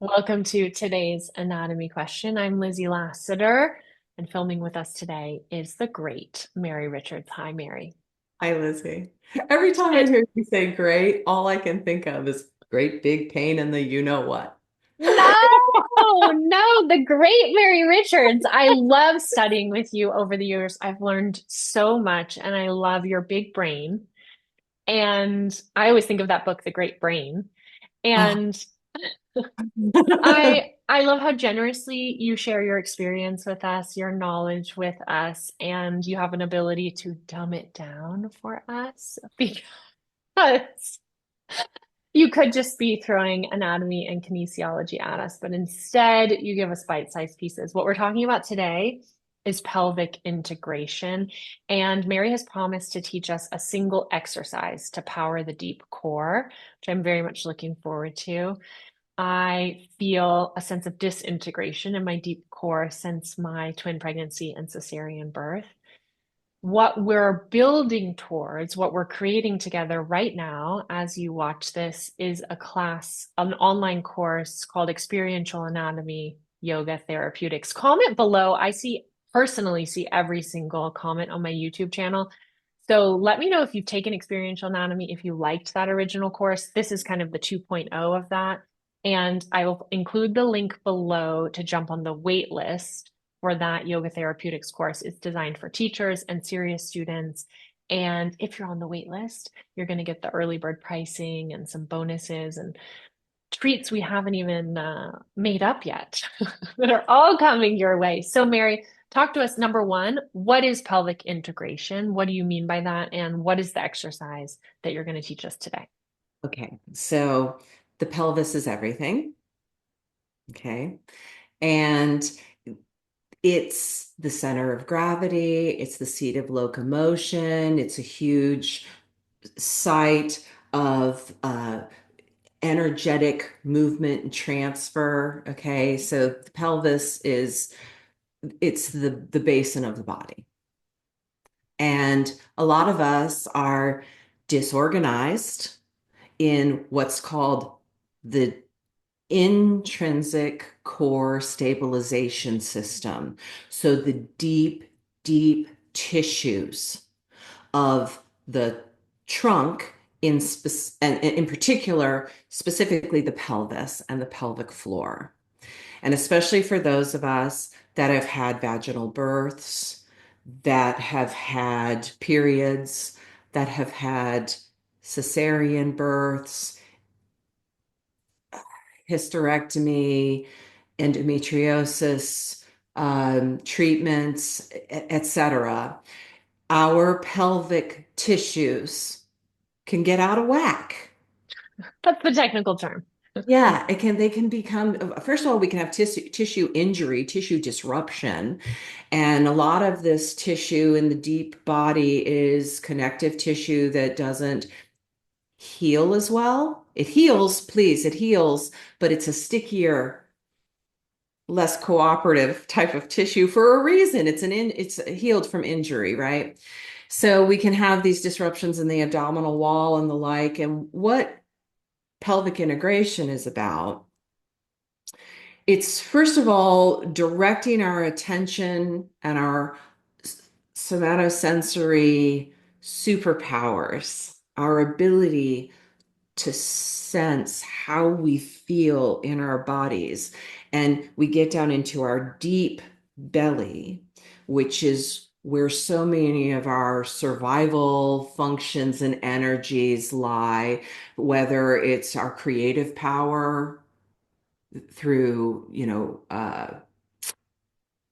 Welcome to today's anatomy question. I'm Lizzie Lassiter, and filming with us today is the great Mary Richards. Hi, Mary. Hi, Lizzie. Every time I And hear you say great, all I can think of is great big pain in the you know what. no, the great Mary Richards. I love studying with you over the years. I've learned so much, and I love your big brain. And I always think of that book, The Great Brain. Oh. And I love how generously you share your experience with us, your knowledge with us, and you have an ability to dumb it down for us because you could just be throwing anatomy and kinesiology at us, but instead you give us bite-sized pieces. What we're talking about today is pelvic integration, and Mary has promised to teach us a single exercise to power the deep core, which I'm very much looking forward to. I feel a sense of disintegration in my deep core since my twin pregnancy and cesarean birth. What we're building towards, what we're creating together right now, as you watch this, is a class, an online course called Experiential Anatomy Yoga Therapeutics. Comment below. Personally see every single comment on my YouTube channel. So let me know if you've taken experiential anatomy, if you liked that original course. This is kind of the 2.0 of that. And I will include the link below to jump on the wait list for that yoga therapeutics course. It's designed for teachers and serious students. And if you're on the wait list, you're going to get the early bird pricing and some bonuses and treats we haven't even made up yet that are all coming your way. So, Mary, talk to us. Number one, what is pelvic integration? What do you mean by that? And what is the exercise that you're going to teach us today? Okay, so the pelvis is everything. Okay. And it's the center of gravity, it's the seat of locomotion, it's a huge site of energetic movement and transfer. Okay, so the pelvis is it's the basin of the body. And a lot of us are disorganized in what's called the intrinsic core stabilization system. So the deep, deep tissues of the trunk and in particular, specifically the pelvis and the pelvic floor. And especially for those of us that have had vaginal births, that have had periods, that have had cesarean births, hysterectomy, endometriosis, treatments, etc. Our pelvic tissues can get out of whack. That's the technical term. Yeah, they can become, first of all, we can have tissue injury, tissue disruption. And a lot of this tissue in the deep body is connective tissue that doesn't heal as well. It heals, please, it heals, but it's a stickier, less cooperative type of tissue for a reason. It's healed from injury, right? So we can have these disruptions in the abdominal wall and the like. And what pelvic integration is about, it's first of all directing our attention and our somatosensory superpowers, our ability to sense how we feel in our bodies. And we get down into our deep belly, which is where so many of our survival functions and energies lie, whether it's our creative power through,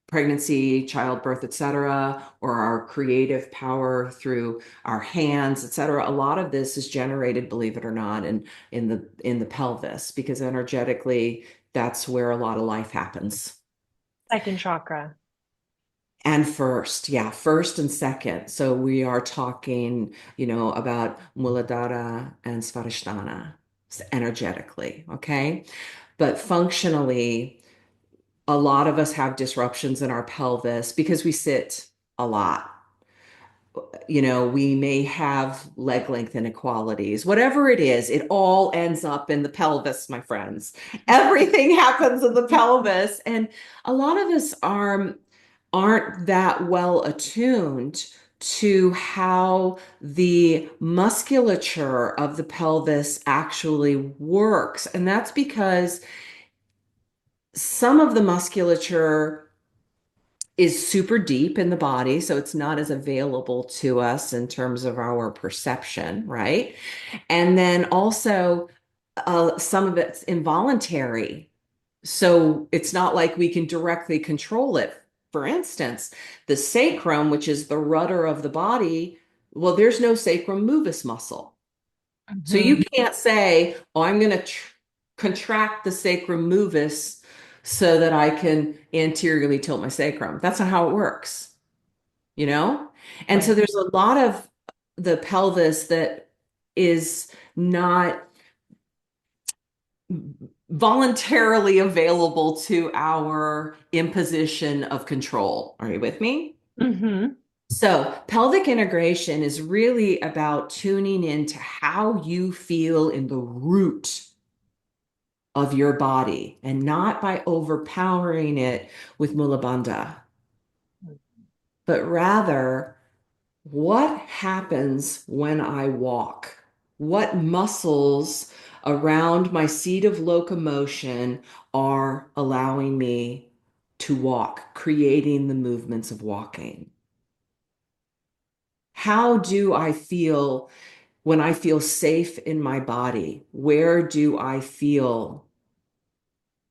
pregnancy, childbirth, etc., or our creative power through our hands, etc. A lot of this is generated, believe it or not, in the pelvis because energetically, that's where a lot of life happens. Second chakra. And first, yeah, first and second. So we are talking, about Muladhara and Svadhisthana energetically, okay? But functionally, a lot of us have disruptions in our pelvis because we sit a lot. we may have leg length inequalities. Whatever it is, it all ends up in the pelvis, my friends. Everything happens in the pelvis. And a lot of us aren't that well attuned to how the musculature of the pelvis actually works. And that's because some of the musculature is super deep in the body, so it's not as available to us in terms of our perception, right? And then also, some of it's involuntary. So it's not like we can directly control it. For instance, the sacrum, which is the rudder of the body, well, there's no sacrum movus muscle. So you Mhm. can't say, oh, I'm going to contract the sacrum movus so that I can anteriorly tilt my sacrum. That's not how it works, you know? And so Right. there's a lot of the pelvis that is not voluntarily available to our imposition of control. Are you with me? Hmm. So, pelvic integration is really about tuning into how you feel in the root of your body and not by overpowering it with mula bandha, but rather what happens when I walk? What muscles around my seat of locomotion are allowing me to walk, creating the movements of walking? How do I feel when I feel safe in my body? Where do I feel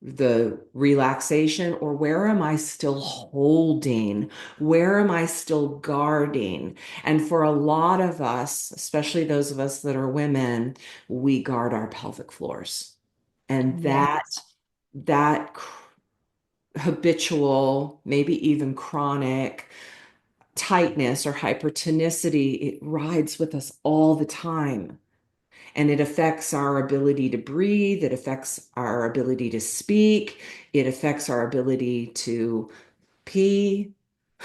the relaxation, or where am I still holding? Where am I still guarding? And for a lot of us, especially those of us that are women, we guard our pelvic floors. And Yes. that habitual, maybe even chronic tightness or hypertonicity, it rides with us all the time. And it affects our ability to breathe. It affects our ability to speak. It affects our ability to pee.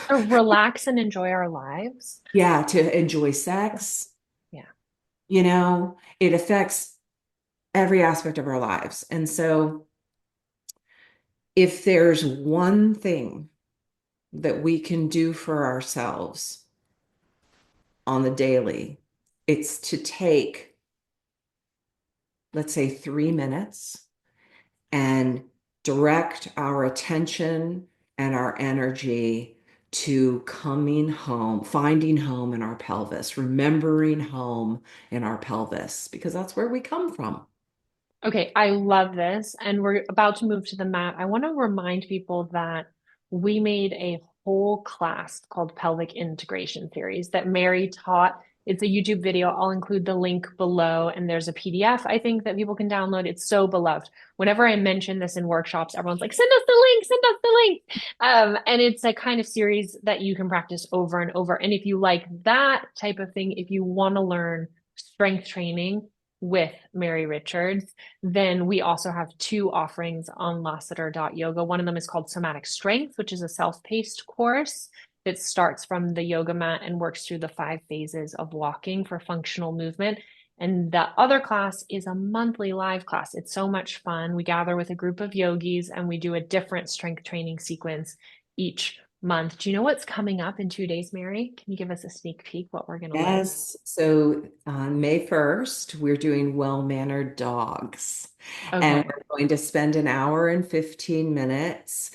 To relax and enjoy our lives. Yeah, to enjoy sex. Yeah. It affects every aspect of our lives. And so, if there's one thing that we can do for ourselves on the daily, it's to take, let's say, 3 minutes and direct our attention and our energy to coming home, finding home in our pelvis, remembering home in our pelvis, because that's where we come from. Okay, I love this. And we're about to move to the mat. I want to remind people that we made a whole class called Pelvic Integration Theories that Mary taught. It's a YouTube video. I'll include the link below, and there's a PDF I think that people can download. It's so beloved. Whenever I mention this in workshops, everyone's like, send us the link, send us the link. And it's a kind of series that you can practice over and over. And if you like that type of thing, if you want to learn strength training with Mary Richards, then we also have two offerings on Lassiter.yoga. One of them is called Somatic Strength, which is a self-paced course that starts from the yoga mat and works through the 5 phases of walking for functional movement. And the other class is a monthly live class. It's so much fun. We gather with a group of yogis and we do a different strength training sequence each month. Do you know what's coming up in 2 days, Mary? Can you give us a sneak peek what we're going to learn? Yes. So on May 1st, we're doing well-mannered dogs. And Okay. we're going to spend an hour and 15 minutes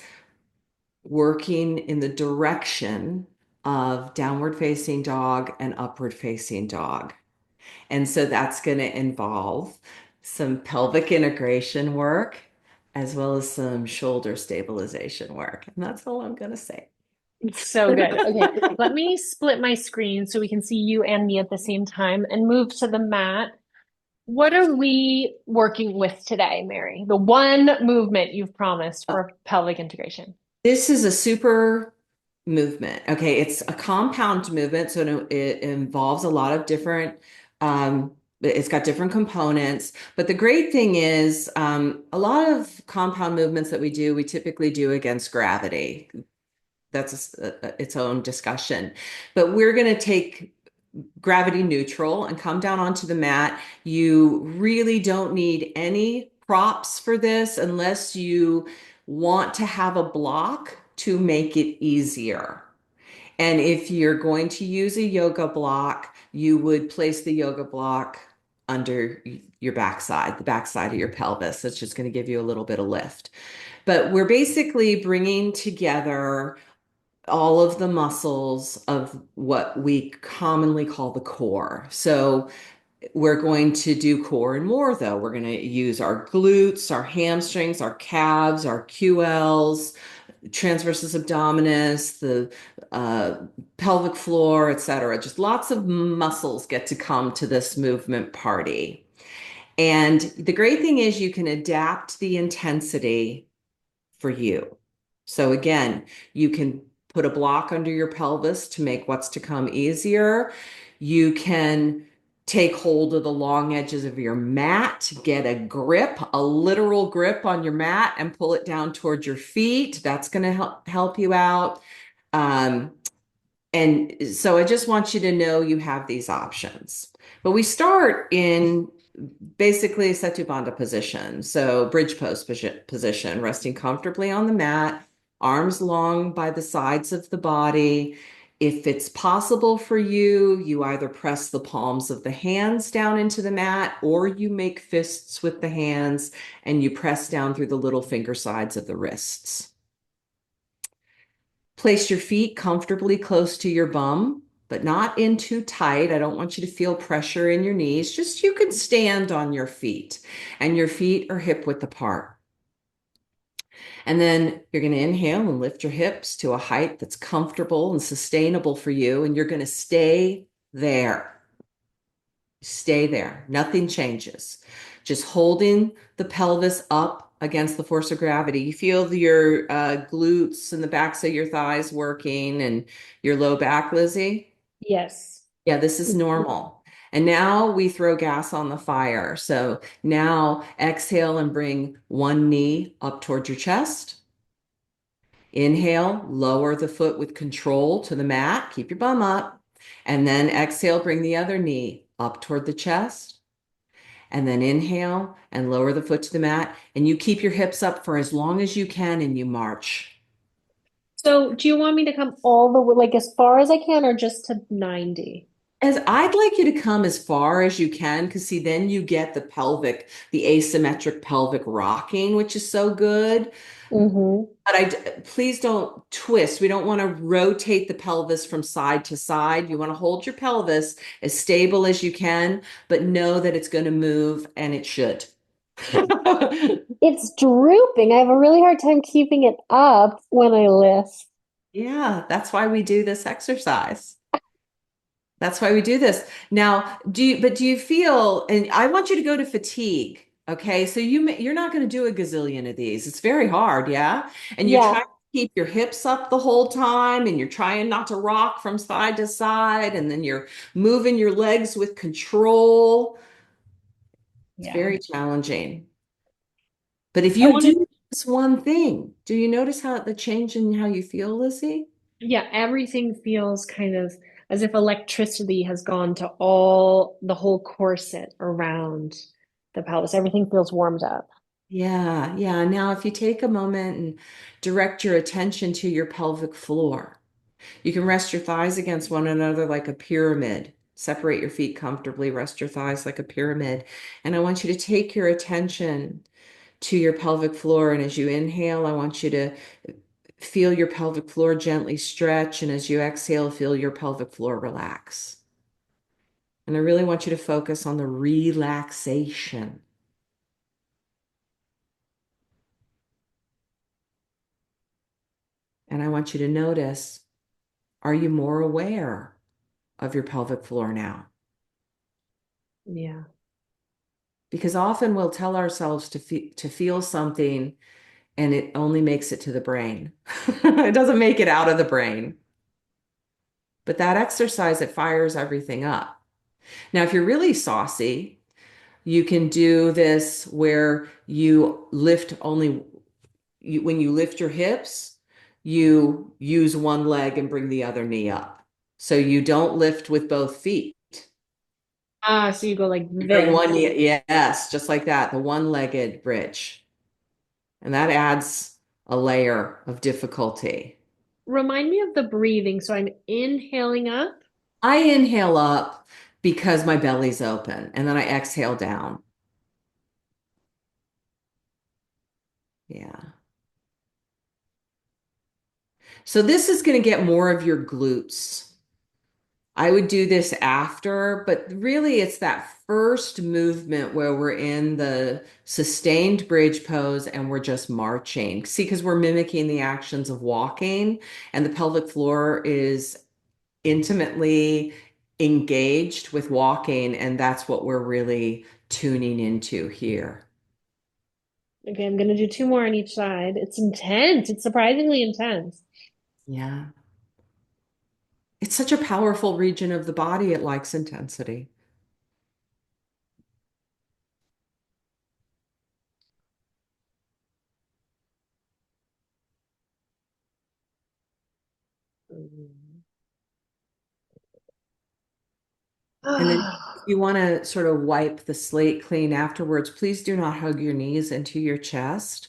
working in the direction of downward facing dog and upward facing dog. And so that's going to involve some pelvic integration work as well as some shoulder stabilization work. And that's all I'm going to say. It's so good. Okay, let me split my screen so we can see you and me at the same time and move to the mat. What are we working with today, Mary? The one movement you've promised for pelvic integration. This is a super movement. Okay, it's a compound movement, so it involves a lot of different, it's got different components. But the great thing is, a lot of compound movements that we do, we typically do against gravity. that's its own discussion. But we're going to take gravity neutral and come down onto the mat. You really don't need any props for this unless you want to have a block to make it easier. And if you're going to use a yoga block, you would place the yoga block under your backside, the backside of your pelvis. It's just going to give you a little bit of lift. But we're basically bringing together all of the muscles of what we commonly call the core. So we're going to do core and more, though. We're going to use our glutes, our hamstrings, our calves, our QLs, transversus abdominis, the uh, pelvic floor, etc. Just lots of muscles get to come to this movement party. And the great thing is you can adapt the intensity for you. So again, you can put a block under your pelvis to make what's to come easier. You can take hold of the long edges of your mat, get a grip, a literal grip on your mat and pull it down towards your feet. That's going to help you out. Um, and so I just want you to know you have these options. But we start in basically Setubandha position. So bridge pose position, resting comfortably on the mat, arms long by the sides of the body. If it's possible for you, you either press the palms of the hands down into the mat or you make fists with the hands and you press down through the little finger sides of the wrists. Place your feet comfortably close to your bum, but not in too tight. I don't want you to feel pressure in your knees. Just you can stand on your feet, and your feet are hip width apart. And then you're going to inhale and lift your hips to a height that's comfortable and sustainable for you. And you're going to stay there. Stay there. Nothing changes. Just holding the pelvis up against the force of gravity. You feel your glutes and the backs of your thighs working and your low back, Lizzie? Yes. Yeah, this is normal. And now we throw gas on the fire. So now exhale and bring one knee up towards your chest. Inhale, lower the foot with control to the mat. Keep your bum up. And then exhale, bring the other knee up toward the chest. And then inhale and lower the foot to the mat. And you keep your hips up for as long as you can and you march. So, do you want me to come all the way, like as far as I can, or just to 90? As I'd like you to come as far as you can, because see, then you get the asymmetric pelvic rocking, which is so good. Mm-hmm. But please don't twist. We don't want to rotate the pelvis from side to side. You want to hold your pelvis as stable as you can, but know that it's going to move and it should. It's drooping. I have a really hard time keeping it up when I lift. Yeah, that's why we do this exercise. That's why we do this. Now, do you feel, and I want you to go to fatigue. Okay. So you're not going to do a gazillion of these. It's very hard. Yeah. And you're Yeah. trying to keep your hips up the whole time and you're trying not to rock from side to side. And then you're moving your legs with control. It's Yeah. very challenging. But if I you want to, do this one thing, do you notice how the change in how you feel, Lizzie? yeah, everything feels kind of as if electricity has gone to all the whole corset around the pelvis. Everything feels warmed up. Yeah, yeah. Now, if you take a moment and direct your attention to your pelvic floor, you can rest your thighs against one another like a pyramid. Separate your feet comfortably, rest your thighs like a pyramid. And I want you to take your attention to your pelvic floor. And as you inhale, I want you to feel your pelvic floor gently stretch. And as you exhale, feel your pelvic floor relax. And I really want you to focus on the relaxation. And I want you to notice, are you more aware of your pelvic floor now? Yeah. Because often we'll tell ourselves to feel something and it only makes it to the brain. It doesn't make it out of the brain. But that exercise, it fires everything up. Now, if you're really saucy, you can do this where you lift only when you lift your hips, you use one leg and bring the other knee up. So you don't lift with both feet. Ah, so you go like You bring one this. knee, yes, just like that, the one-legged bridge. And that adds a layer of difficulty. Remind me of the breathing. So I'm inhaling up. I inhale up because my belly's open, and then I exhale down. Yeah. So this is going to get more of your glutes. I would do this after, but really it's that first movement where we're in the sustained bridge pose and we're just marching. See, because we're mimicking the actions of walking, and the pelvic floor is intimately engaged with walking, and that's what we're really tuning into here. Okay, I'm gonna do two more on each side. It's intense. It's surprisingly intense. Yeah. It's such a powerful region of the body. It likes intensity. Mm. And then if you want to sort of wipe the slate clean afterwards, please do not hug your knees into your chest.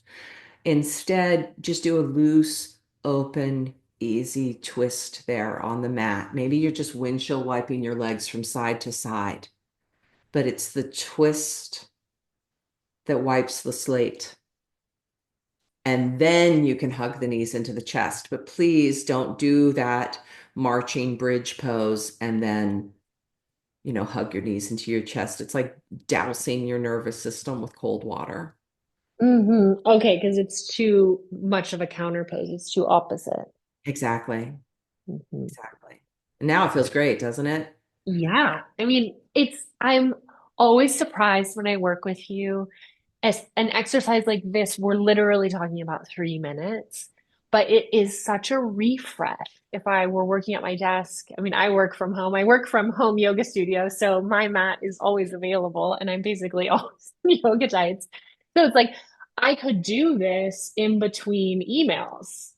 Instead, just do a loose, open, easy twist there on the mat. Maybe you're just windshield wiping your legs from side to side, but it's the twist that wipes the slate. And then you can hug the knees into the chest. But please don't do that marching bridge pose and then, hug your knees into your chest. It's like dousing your nervous system with cold water. Okay, because it's too much of a counter pose. It's too opposite. Exactly. Hmm. Exactly. And now it feels great, doesn't it? Yeah. I mean, I'm always surprised when I work with you. As an exercise like this, we're literally talking about 3 minutes, but it is such a refresh. If I were working at my desk, I mean, I work from home. I work from home yoga studio, so my mat is always available, and I'm basically always in yoga tights. So it's like I could do this in between emails,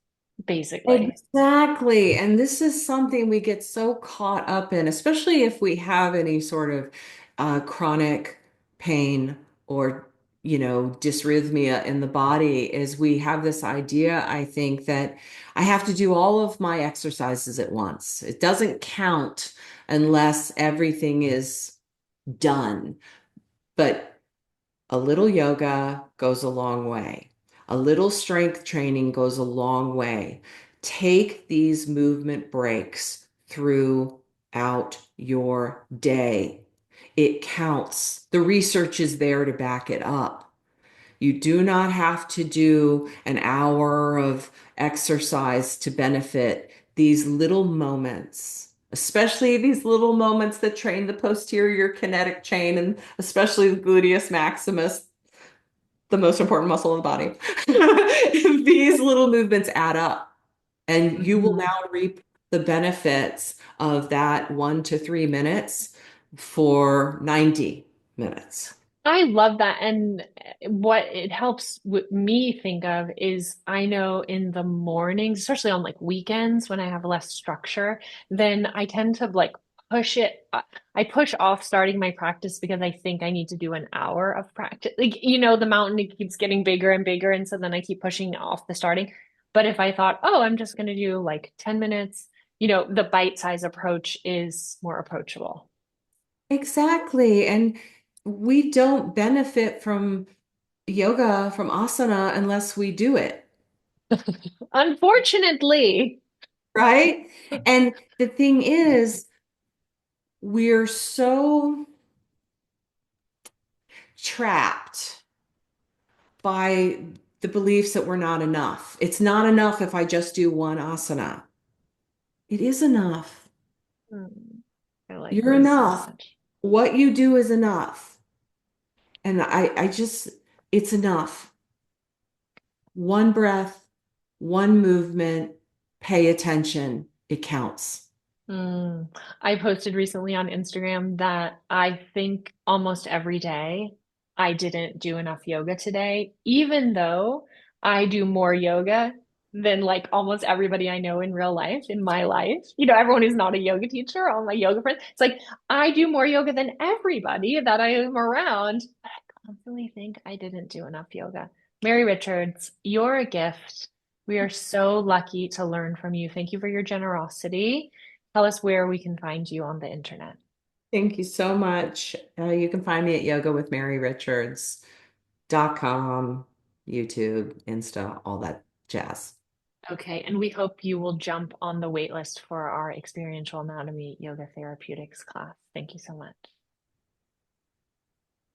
basically. Exactly. And this is something we get so caught up in, especially if we have any sort of chronic pain or, dysrhythmia in the body, is we have this idea, I think, that I have to do all of my exercises at once. It doesn't count unless everything is done. But a little yoga goes a long way. A little strength training goes a long way. Take these movement breaks throughout your day. It counts. The research is there to back it up. You do not have to do an hour of exercise to benefit these little moments, especially these little moments that train the posterior kinetic chain and especially the gluteus maximus, the most important muscle in the body. These little movements add up, and you will Mhm. now reap the benefits of that 1 to 3 minutes for 90 minutes. I love that. And what it helps me think of is I know in the mornings, especially on like weekends when I have less structure, then I tend to like push it. I push off starting my practice because I think I need to do an hour of practice. Like, the mountain, it keeps getting bigger and bigger. And so then I keep pushing off the starting. But if I thought, oh, I'm just going to do like 10 minutes, the bite-size approach is more approachable. Exactly. And we don't benefit from yoga, from asana, unless we do it, Unfortunately. right? And the thing is, we're so trapped by the beliefs that we're not enough. It's not enough if I just do one asana. It is enough. Hmm. I like You're this so enough. much. What you do is enough. And it's enough. One breath, one movement, pay attention. It counts. Mm. I posted recently on Instagram that I think almost every day I didn't do enough yoga today, even though I do more yoga. than like almost everybody I know in real life, in my life. You know, everyone who's not a yoga teacher, all my yoga friends. It's like I do more yoga than everybody that I am around. I constantly think I didn't do enough yoga. Mary Richards, you're a gift. We are so lucky to learn from you. Thank you for your generosity. Tell us where we can find you on the internet. Thank you so much. You can find me at yogaWithMaryRichards.com, YouTube, Insta, all that jazz. Okay, and we hope you will jump on the wait list for our experiential anatomy yoga therapeutics class. Thank you so much.